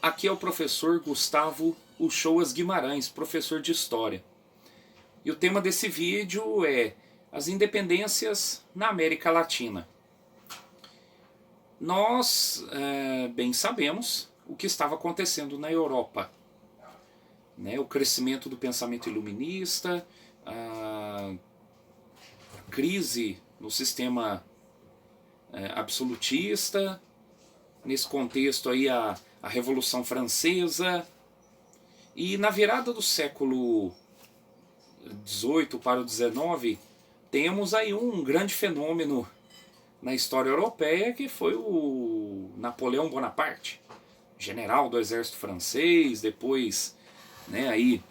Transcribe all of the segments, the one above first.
Aqui é o professor Gustavo Uchoas Guimarães, professor de História. E o tema desse vídeo é as independências na América Latina. Nós bem sabemos o que estava acontecendo na Europa. Né? O crescimento do pensamento iluminista, a crise no sistema absolutista, nesse contexto aí a Revolução Francesa, e na virada do século XVIII para o XIX, temos aí um grande fenômeno na história europeia, que foi o Napoleão Bonaparte, general do exército francês, depois aí,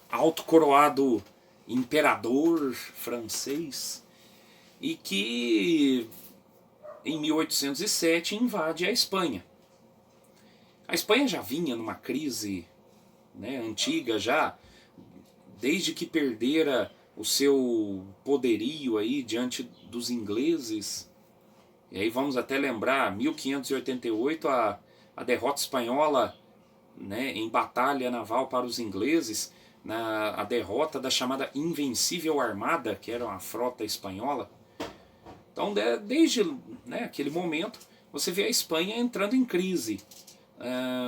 autocoroado imperador francês, e que em 1807 invade a Espanha. A Espanha já vinha numa crise antiga, já desde que perdera o seu poderio aí diante dos ingleses. E aí vamos até lembrar 1588, a derrota espanhola em batalha naval para os ingleses, a derrota da chamada Invencível Armada, que era uma frota espanhola. Então desde aquele momento você vê a Espanha entrando em crise.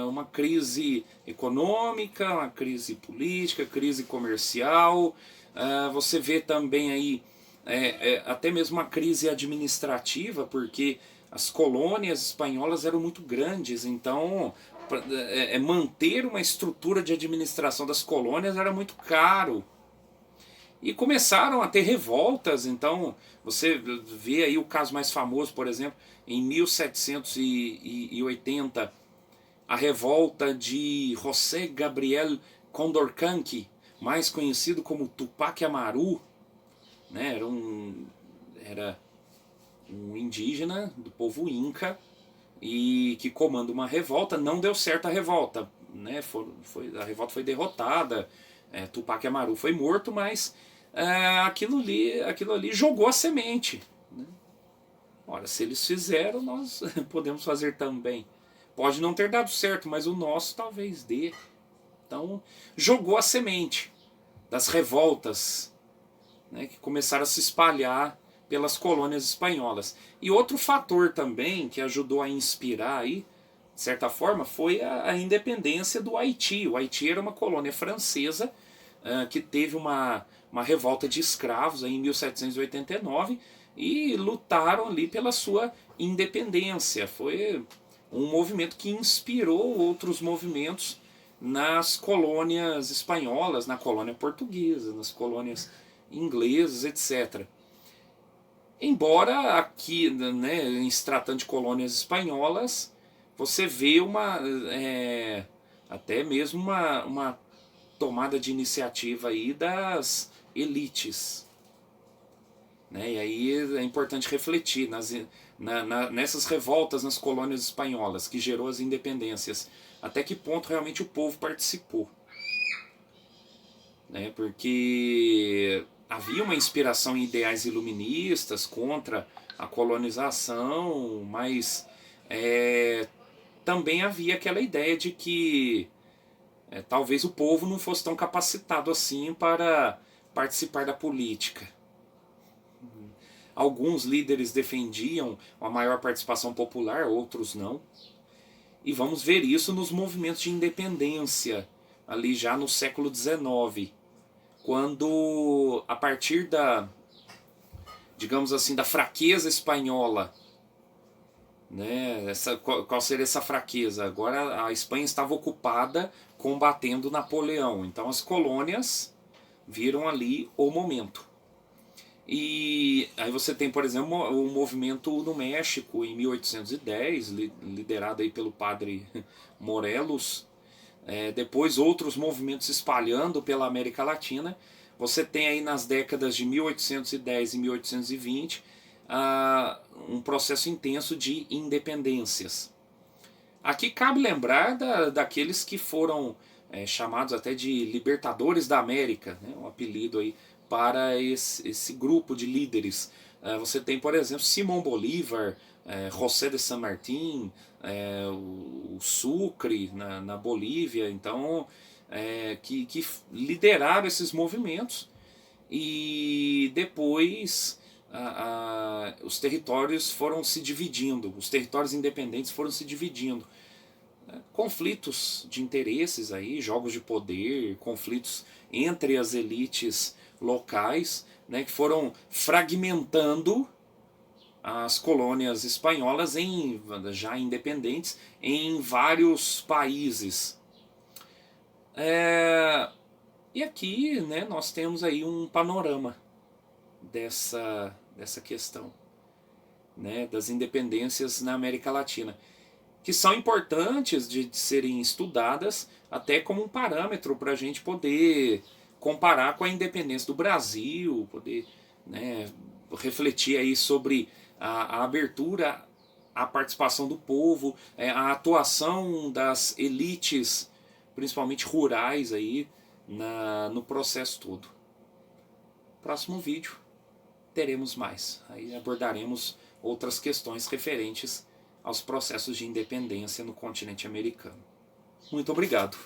Uma crise econômica, uma crise política, crise comercial. Você vê também aí até mesmo uma crise administrativa, porque as colônias espanholas eram muito grandes, então manter uma estrutura de administração das colônias era muito caro. E começaram a ter revoltas. Então você vê aí o caso mais famoso, por exemplo, em 1780, a revolta de José Gabriel Condorcanqui, mais conhecido como Tupac Amaru. Era um indígena do povo Inca e que comanda uma revolta. Não deu certo a revolta, a revolta foi derrotada, Tupac Amaru foi morto, mas aquilo ali jogou a semente. Ora, se eles fizeram, nós podemos fazer também. Pode não ter dado certo, mas o nosso talvez dê. Então jogou a semente das revoltas que começaram a se espalhar pelas colônias espanholas. E outro fator também que ajudou a inspirar aí, de certa forma, foi a independência do Haiti. O Haiti era uma colônia francesa que teve uma revolta de escravos aí em 1789 e lutaram ali pela sua independência. Foi um movimento que inspirou outros movimentos nas colônias espanholas, na colônia portuguesa, nas colônias inglesas, etc. Embora aqui, em se tratando de colônias espanholas, você vê até mesmo uma tomada de iniciativa aí das elites. E aí é importante refletir nessas revoltas nas colônias espanholas, que gerou as independências, até que ponto realmente o povo participou. Porque havia uma inspiração em ideais iluministas contra a colonização, mas também havia aquela ideia de que talvez o povo não fosse tão capacitado assim para participar da política. Alguns líderes defendiam uma maior participação popular, outros não. E vamos ver isso nos movimentos de independência, ali já no século XIX, quando, a partir digamos assim, da fraqueza espanhola, qual seria essa fraqueza? Agora a Espanha estava ocupada combatendo Napoleão, então as colônias viram ali o momento. E aí você tem, por exemplo, o movimento no México em 1810, liderado aí pelo padre Morelos. Depois outros movimentos se espalhando pela América Latina. Você tem aí nas décadas de 1810 e 1820 um processo intenso de independências. Aqui cabe lembrar daqueles que foram chamados até de libertadores da América, um apelido aí para esse grupo de líderes. Você tem, por exemplo, Simão Bolívar, José de San Martín, o Sucre, na Bolívia, então, que lideraram esses movimentos, e depois os territórios foram se dividindo, os territórios independentes foram se dividindo. Conflitos de interesses aí, jogos de poder, conflitos entre as elites locais, né, que foram fragmentando as colônias espanholas já independentes em vários países. E aqui, né, nós temos aí um panorama dessa questão, né, das independências na América Latina, que são importantes de serem estudadas até como um parâmetro para a gente poder comparar com a independência do Brasil, poder, né, refletir aí sobre a abertura à participação do povo, a atuação das elites, principalmente rurais, aí, no processo todo. Próximo vídeo teremos mais, aí abordaremos outras questões referentes aos processos de independência no continente americano. Muito obrigado.